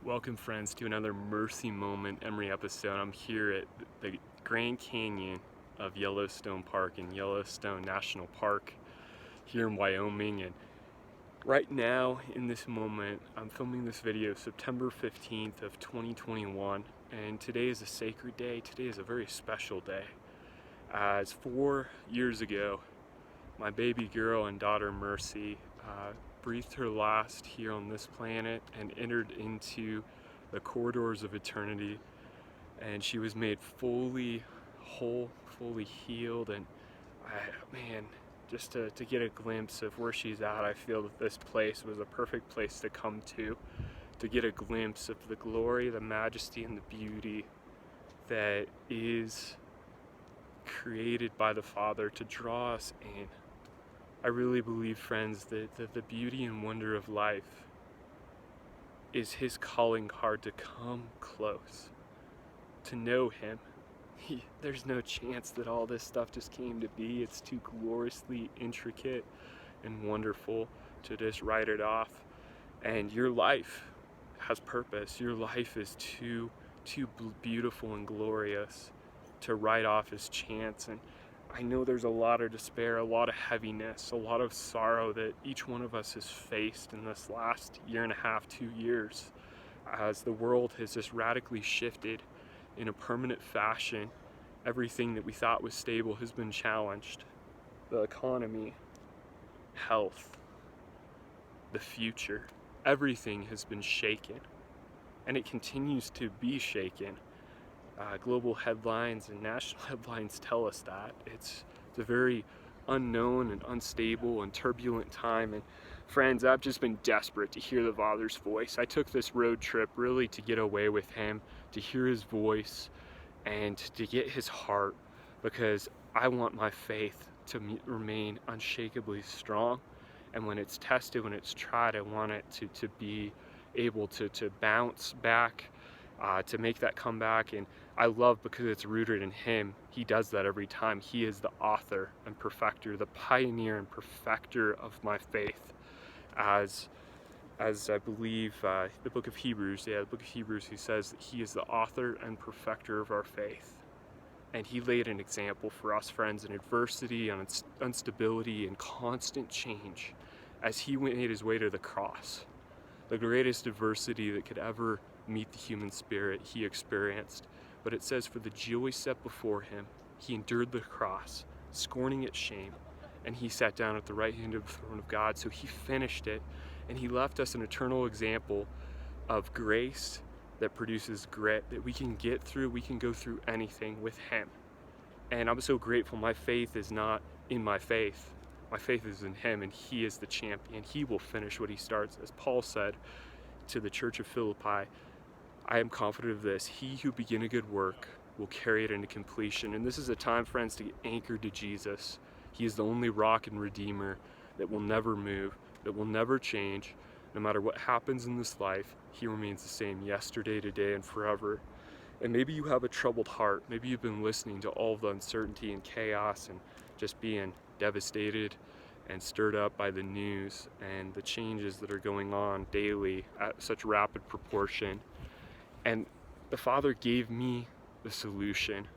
Welcome, friends, to another Mercy Moment Emory episode. I'm here at the Grand Canyon of Yellowstone Park in Yellowstone National Park here in Wyoming. And right now, in this moment, I'm filming this video September 15th of 2021. And today is a sacred day. Today is a very special day. As 4 years ago, my baby girl and daughter Mercy breathed her last here on this planet and entered into the corridors of eternity, and she was made fully whole, fully healed. And man, just to get a glimpse of where she's at, I feel that this place was a perfect place to come to get a glimpse of the glory, the majesty, and the beauty that is created by the Father to draw us in. I really believe, friends, that the beauty and wonder of life is His calling card to come close, to know Him. There's no chance that all this stuff just came to be. It's too gloriously intricate and wonderful to just write it off. And your life has purpose. Your life is too beautiful and glorious to write off as chance. And I know there's a lot of despair, a lot of heaviness, a lot of sorrow that each one of us has faced in this last year and a half, 2 years, as the world has just radically shifted in a permanent fashion. Everything that we thought was stable has been challenged. The economy, health, the future, everything has been shaken, and it continues to be shaken. Global headlines and national headlines tell us that. It's a very unknown and unstable and turbulent time. And friends, I've just been desperate to hear the Father's voice. I took this road trip really to get away with Him, to hear His voice, and to get His heart, because I want my faith to remain unshakably strong. And when it's tested, when it's tried, I want it to be able to bounce back, to make that comeback. And I love, because it's rooted in Him, He does that every time. He is the author and perfecter, the pioneer and perfecter of my faith. As I believe the book of Hebrews, He says that He is the author and perfecter of our faith. And He laid an example for us, friends, in adversity, and instability, and constant change, as He made His way to the cross. The greatest adversity that could ever meet the human spirit, He experienced. But it says, for the joy set before Him, He endured the cross, scorning its shame, and He sat down at the right hand of the throne of God. So He finished it, and He left us an eternal example of grace that produces grit, that we can get through. We can go through anything with Him. And I'm so grateful. My faith is not in my faith. My faith is in Him, and He is the champion. He will finish what He starts. As Paul said to the church of Philippi, I am confident of this: He who began a good work will carry it into completion. And this is a time, friends, to get anchored to Jesus. He is the only rock and redeemer that will never move, that will never change. No matter what happens in this life, He remains the same yesterday, today, and forever. And maybe you have a troubled heart. Maybe you've been listening to all of the uncertainty and chaos and just being devastated and stirred up by the news and the changes that are going on daily at such rapid proportion. And the Father gave me the solution,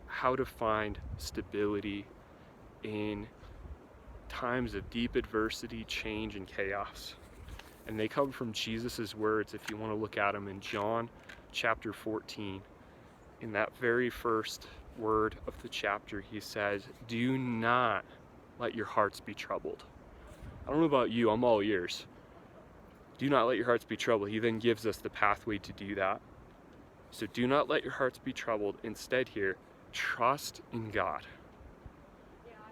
how to find stability in times of deep adversity, change, and chaos. And they come from Jesus' words, if you want to look at them, in John chapter 14. In that very first word of the chapter, He says, do not let your hearts be troubled. I don't know about you, I'm all ears. Do not let your hearts be troubled. He then gives us the pathway to do that. So do not let your hearts be troubled. Instead here, trust in God.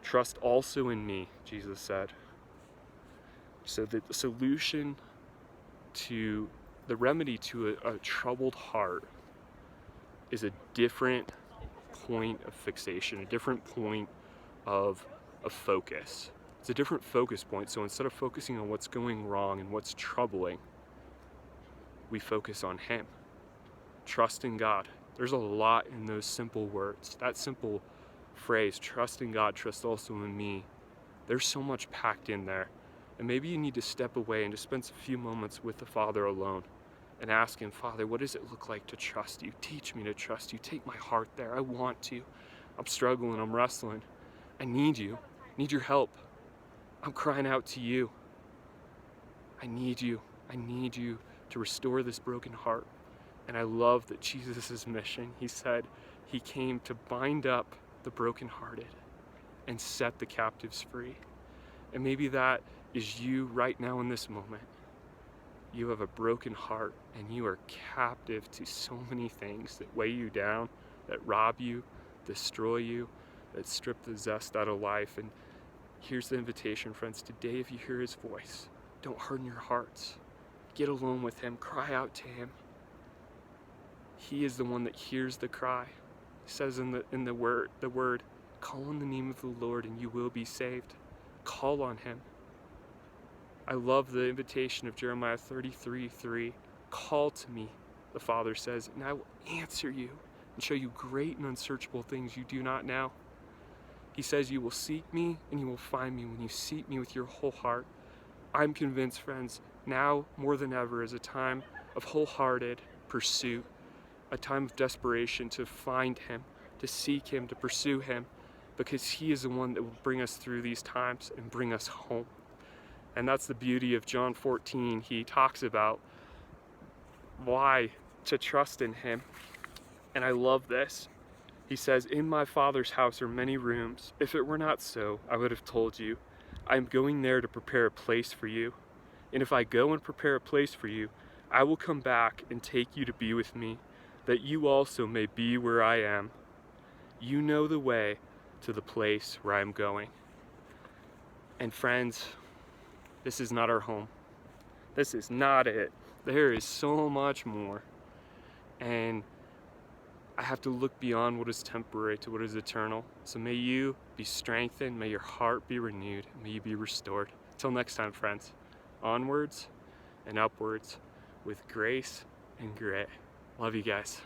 Trust also in me, Jesus said. So the solution to, the remedy to a troubled heart is a different point of fixation, a different point of focus. It's a different focus point. So instead of focusing on what's going wrong and what's troubling, we focus on Him. Trust in God. There's a lot in those simple words. That simple phrase, trust in God, trust also in me. There's so much packed in there. And maybe you need to step away and just spend a few moments with the Father alone and ask him, Father, what does it look like to trust you? Teach me to trust you. Take my heart there. I want to. I'm struggling. I'm wrestling. I need you. I need your help. I'm crying out to you. I need you. I need you to restore this broken heart. And I love that Jesus' mission, he said he came to bind up the brokenhearted and set the captives free. And maybe that is you right now in this moment. You have a broken heart and you are captive to so many things that weigh you down, that rob you, destroy you, that strip the zest out of life. And here's the invitation, friends. Today, if you hear his voice, don't harden your hearts. Get alone with him. Cry out to him. He is the one that hears the cry. He says in the word, call on the name of the Lord and you will be saved. Call on him. I love the invitation of Jeremiah 33:3. Call to me, the Father says, and I will answer you and show you great and unsearchable things you do not know. He says you will seek me and you will find me when you seek me with your whole heart. I'm convinced, friends, now more than ever is a time of wholehearted pursuit, a time of desperation to find him, to seek him, to pursue him, because he is the one that will bring us through these times and bring us home. And that's the beauty of John 14. He talks about why to trust in him. And I love this. He says, in my Father's house are many rooms. If it were not so, I would have told you. I am going there to prepare a place for you. And if I go and prepare a place for you, I will come back and take you to be with me, that you also may be where I am. You know the way to the place where I am going. And friends, this is not our home. This is not it. There is so much more. And I have to look beyond what is temporary to what is eternal. So may you be strengthened, may your heart be renewed, may you be restored. Till next time, friends, onwards and upwards with grace and grit. Love you guys.